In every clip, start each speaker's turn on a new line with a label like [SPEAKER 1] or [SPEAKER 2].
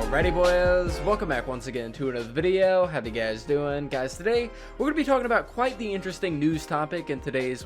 [SPEAKER 1] Alrighty boys, welcome back once again to another video. How you guys doing? Guys, today we're going to be talking about quite the interesting news topic in today's,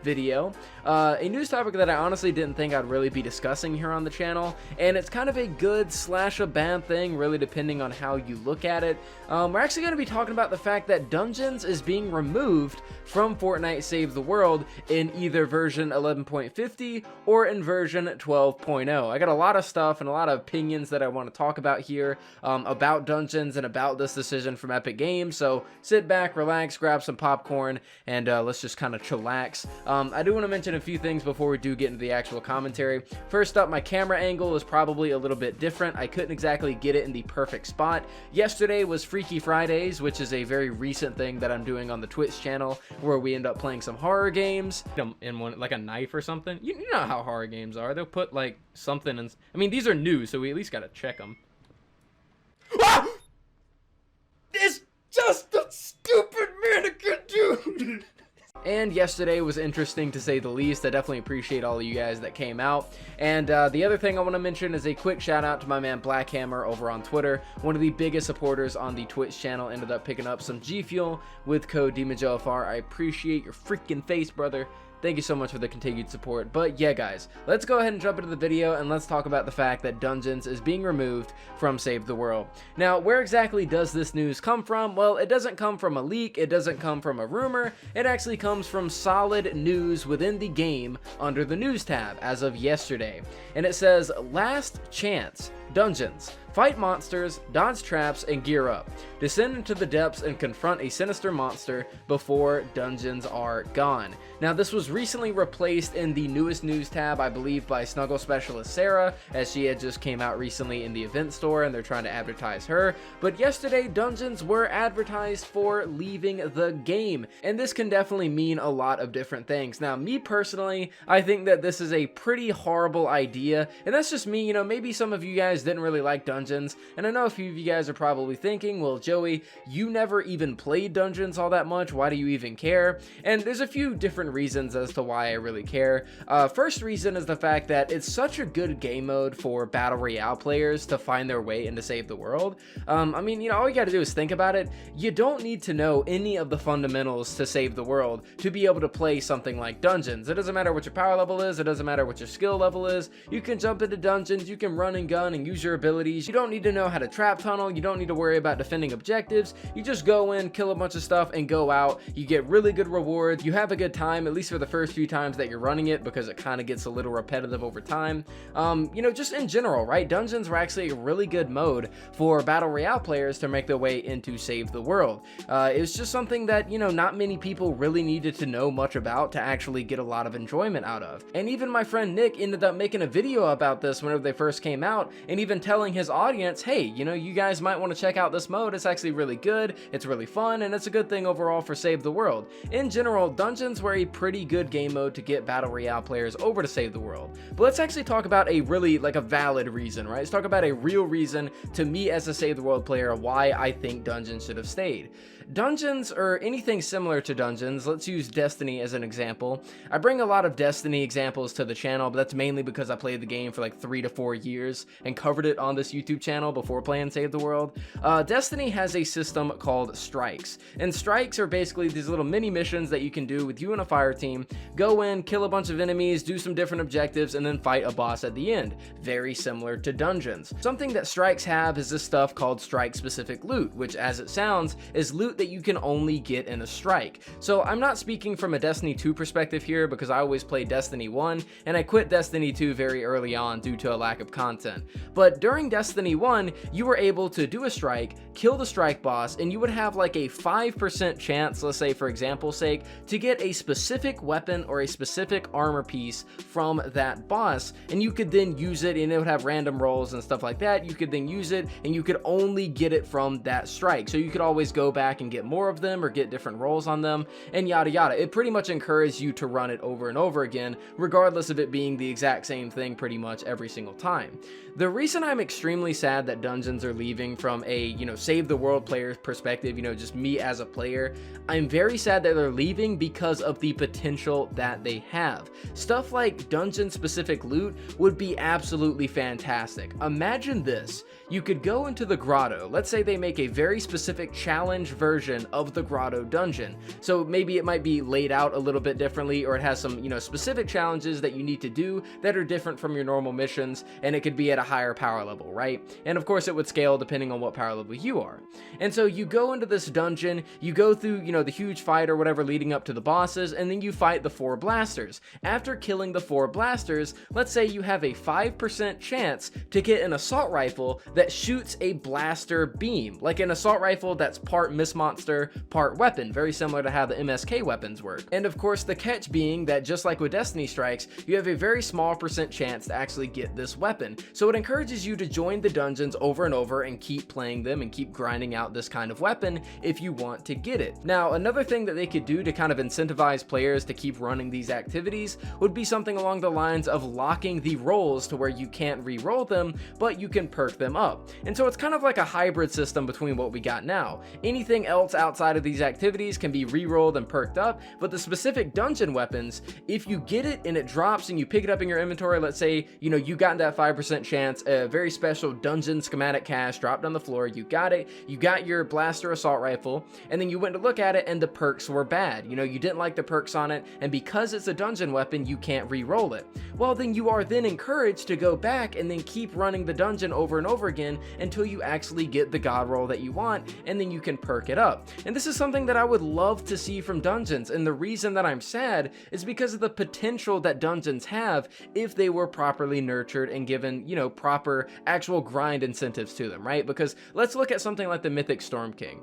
[SPEAKER 1] video. A news topic that I honestly didn't think I'd really be discussing here on the channel, and it's kind of a good slash a bad thing, really depending on how you look at it. We're actually going to be talking about the fact that Dungeons is being removed from Fortnite Save the World in either version 11.50 or in version 12.0. I got a lot of stuff and a lot of opinions that I want to talk about here about Dungeons and about this decision from Epic Games, so sit back, relax, grab some popcorn, and let's just kind of chillax. I do want to mention a few things before we do get into the actual commentary. First up, my camera angle is probably a little bit different. I couldn't exactly get it in the perfect spot. Yesterday was Freaky Fridays, which is a very recent thing that I'm doing on the Twitch channel, where we end up playing some horror games in one, like a knife or something. You know how horror games are. They'll put like something in. I mean, these are new, so we at least gotta check them. Ah! It's just a stupid mannequin, dude. And yesterday was interesting to say the least. I definitely appreciate all of you guys that came out. And the other thing I want to mention is a quick shout out to my man Blackhammer over on Twitter. One of the biggest supporters on the Twitch channel ended up picking up some G Fuel with code demonjoefr. I appreciate your freaking face, brother. Thank you so much for the continued support. But yeah, guys, let's go ahead and jump into the video and let's talk about the fact that Dungeons is being removed from Save the World. Now, where exactly does this news come from? Well, it doesn't come from a leak, it doesn't come from a rumor, it actually comes from solid news within the game under the news tab as of yesterday. And it says, last chance, Dungeons. Fight monsters, dodge traps, and gear up. Descend into the depths and confront a sinister monster before dungeons are gone. Now, this was recently replaced in the newest news tab, I believe, by Snuggle Specialist Sarah, as she had just came out recently in the event store and they're trying to advertise her. But yesterday, dungeons were advertised for leaving the game, and this can definitely mean a lot of different things. Now, me personally, I think that this is a pretty horrible idea, and that's just me. You know, maybe some of you guys didn't really like Dungeons, and I know a few of you guys are probably thinking, well, Joey, you never even played Dungeons all that much, why do you even care? And there's a few different reasons as to why I really care. First reason is the fact that it's such a good game mode for Battle Royale players to find their way into Save the World. I mean, you know, all you gotta do is think about it. You don't need to know any of the fundamentals to Save the World to be able to play something like Dungeons. It doesn't matter what your power level is, it doesn't matter what your skill level is, you can jump into Dungeons, you can run and gun and use your abilities. You don't need to know how to trap tunnel, you don't need to worry about defending objectives, you just go in, kill a bunch of stuff, and go out. You get really good rewards, you have a good time, at least for the first few times that you're running it, because it kind of gets a little repetitive over time. You know, just in general, right? Dungeons were actually a really good mode for Battle Royale players to make their way into Save the World. It was just something that, you know, not many people really needed to know much about to actually get a lot of enjoyment out of. And even my friend Nick ended up making a video about this whenever they first came out, and even telling his audience, hey, you know, you guys might want to check out this mode. It's actually really good, it's really fun, and it's a good thing overall for Save the World. In general, Dungeons were a pretty good game mode to get Battle Royale players over to Save the World. But let's actually talk about a really, like, a valid reason, right? Let's talk about a real reason to me as a Save the World player why I think Dungeons should have stayed. Dungeons, or anything similar to Dungeons, let's use Destiny as an example. I bring a lot of Destiny examples to the channel, but that's mainly because I played the game for like 3 to 4 years and covered it on this YouTube channel before playing Save the World. Destiny has a system called strikes, and strikes are basically these little mini missions that you can do with you and a fire team. Go in, kill a bunch of enemies, do some different objectives, and then fight a boss at the end. Very similar to Dungeons. Something that strikes have is this stuff called strike specific loot, which, as it sounds, is loot that you can only get in a strike. So I'm not speaking from a Destiny 2 perspective here, because I always played Destiny 1 and I quit Destiny 2 very early on due to a lack of content. But during Destiny 1, you were able to do a strike, kill the strike boss, and you would have like a 5% chance, let's say for example's sake, to get a specific weapon or a specific armor piece from that boss, and you could then use it, and it would have random rolls and stuff like that. You could then use it, and you could only get it from that strike. So you could always go back and get more of them or get different rolls on them, and yada yada. It pretty much encourages you to run it over and over again, regardless of it being the exact same thing pretty much every single time. The reason I'm extremely sad that dungeons are leaving from a, save the world player's perspective, just me as a player, I'm very sad that they're leaving because of the potential that they have. Stuff like dungeon specific loot would be absolutely fantastic. Imagine this. You could go into the grotto. Let's say they make a very specific challenge version of the grotto dungeon. So maybe it might be laid out a little bit differently, or it has some, specific challenges that you need to do that are different from your normal missions, and it could be at a higher power level, right? And of course it would scale depending on what power level you are. And so you go into this dungeon, you go through, the huge fight or whatever leading up to the bosses, and then you fight the 4 blasters. After killing the 4 blasters, let's say you have a 5% chance to get an assault rifle that shoots a blaster beam, like an assault rifle that's part Miss Monster, part weapon, very similar to how the MSK weapons work. And of course the catch being that just like with Destiny Strikes, you have a very small percent chance to actually get this weapon. So it encourages you to join the dungeons over and over and keep playing them and keep grinding out this kind of weapon if you want to get it. Now, another thing that they could do to kind of incentivize players to keep running these activities would be something along the lines of locking the rolls to where you can't re-roll them, but you can perk them up. And so it's kind of like a hybrid system between what we got now. Anything else outside of these activities can be re-rolled and perked up, but the specific dungeon weapons, if you get it and it drops and you pick it up in your inventory, let's say, you got that 5% chance, a very special dungeon schematic cache dropped on the floor, you got it, you got your blaster assault rifle, and then you went to look at it and the perks were bad. You didn't like the perks on it, and because it's a dungeon weapon, you can't re-roll it. Well, then you are then encouraged to go back and then keep running the dungeon over and over again until you actually get the god roll that you want, and then you can perk it up. And this is something that I would love to see from dungeons, and the reason that I'm sad is because of the potential that dungeons have if they were properly nurtured and given, proper actual grind incentives to them, right? Because let's look at something like the Mythic Storm King.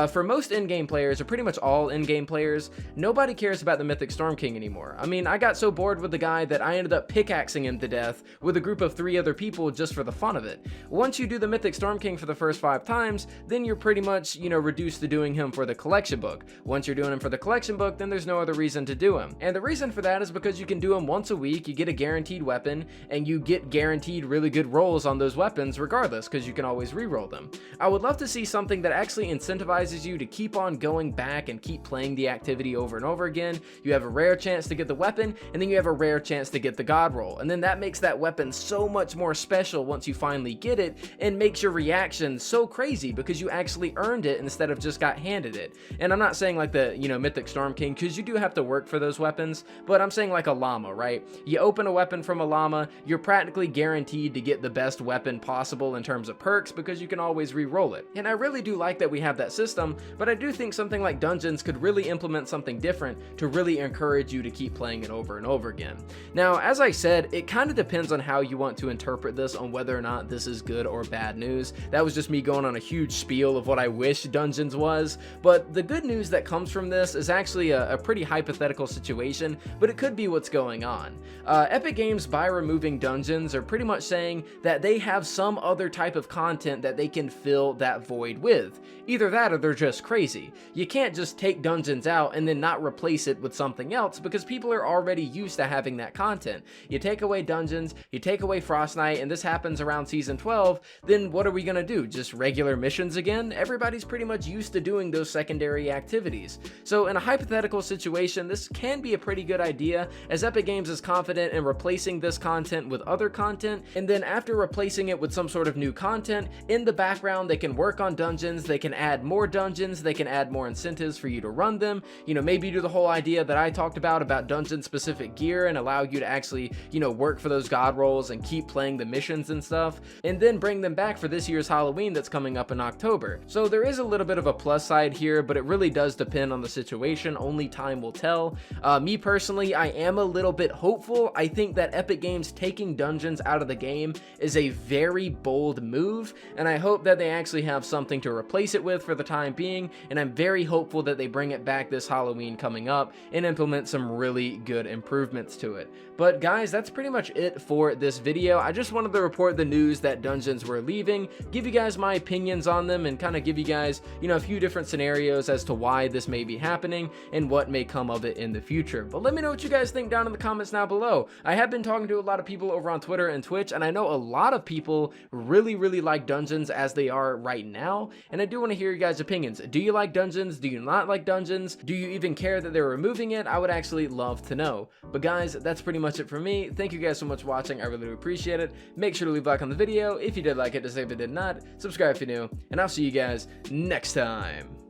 [SPEAKER 1] For most in-game players, or pretty much all in-game players, nobody cares about the Mythic Storm King anymore. I mean, I got so bored with the guy that I ended up pickaxing him to death with a group of 3 other people just for the fun of it. Once you do the Mythic Storm King for the first 5 times, then you're pretty much, reduced to doing him for the collection book. Once you're doing him for the collection book, then there's no other reason to do him. And the reason for that is because you can do him once a week, you get a guaranteed weapon, and you get guaranteed really good rolls on those weapons regardless, because you can always re-roll them. I would love to see something that actually incentivizes you to keep on going back and keep playing the activity over and over again. You have a rare chance to get the weapon, and then you have a rare chance to get the god roll, and then that makes that weapon so much more special once you finally get it, and makes your reaction so crazy because you actually earned it instead of just got handed it. And I'm not saying like the, Mythic Storm King, because you do have to work for those weapons, but I'm saying like a llama, right? You open a weapon from a llama, you're practically guaranteed to get the best weapon possible in terms of perks because you can always re-roll it. And I really do like that we have that system, but I do think something like dungeons could really implement something different to really encourage you to keep playing it over and over again. Now, as I said, it kind of depends on how you want to interpret this, on whether or not this is good or bad news. That was just me going on a huge spiel of what I wish dungeons was, but the good news that comes from this is actually a pretty hypothetical situation, but it could be what's going on. Epic Games, by removing dungeons, are pretty much saying that they have some other type of content that they can fill that void with. Either that or they're just crazy. You can't just take dungeons out and then not replace it with something else, because people are already used to having that content. You take away dungeons, you take away Frostnight, and this happens around season 12, then what are we gonna do? Just regular missions again? Everybody's pretty much used to doing those secondary activities. So in a hypothetical situation, this can be a pretty good idea, as Epic Games is confident in replacing this content with other content, and then after replacing it with some sort of new content, in the background they can work on dungeons, they can add more dungeons, they can add more incentives for you to run them, maybe do the whole idea that I talked about dungeon specific gear and allow you to actually, work for those god rolls and keep playing the missions and stuff, and then bring them back for this year's Halloween that's coming up in October. So there is a little bit of a plus side here, but it really does depend on the situation. Only time will tell. Me personally, I am a little bit hopeful. I think that Epic Games taking dungeons out of the game is a very bold move, and I hope that they actually have something to replace it with for the time being, and I'm very hopeful that they bring it back this Halloween coming up and implement some really good improvements to it. But guys, that's pretty much it for this video. I just wanted to report the news that dungeons were leaving, give you guys my opinions on them, and kind of give you guys, you know, a few different scenarios as to why this may be happening and what may come of it in the future. But let me know what you guys think down in the comments now below. I have been talking to a lot of people over on Twitter and Twitch, and I know a lot of people really like dungeons as they are right now, and I do want to hear your guys' opinions. Do you like dungeons? Do you not like dungeons? Do you even care that they're removing it? I would actually love to know. But guys, that's pretty much it for me. Thank you guys so much for watching. I really do appreciate it. Make sure to leave a like on the video if you did like it, to say if you did not, subscribe if you're new, and I'll see you guys next time.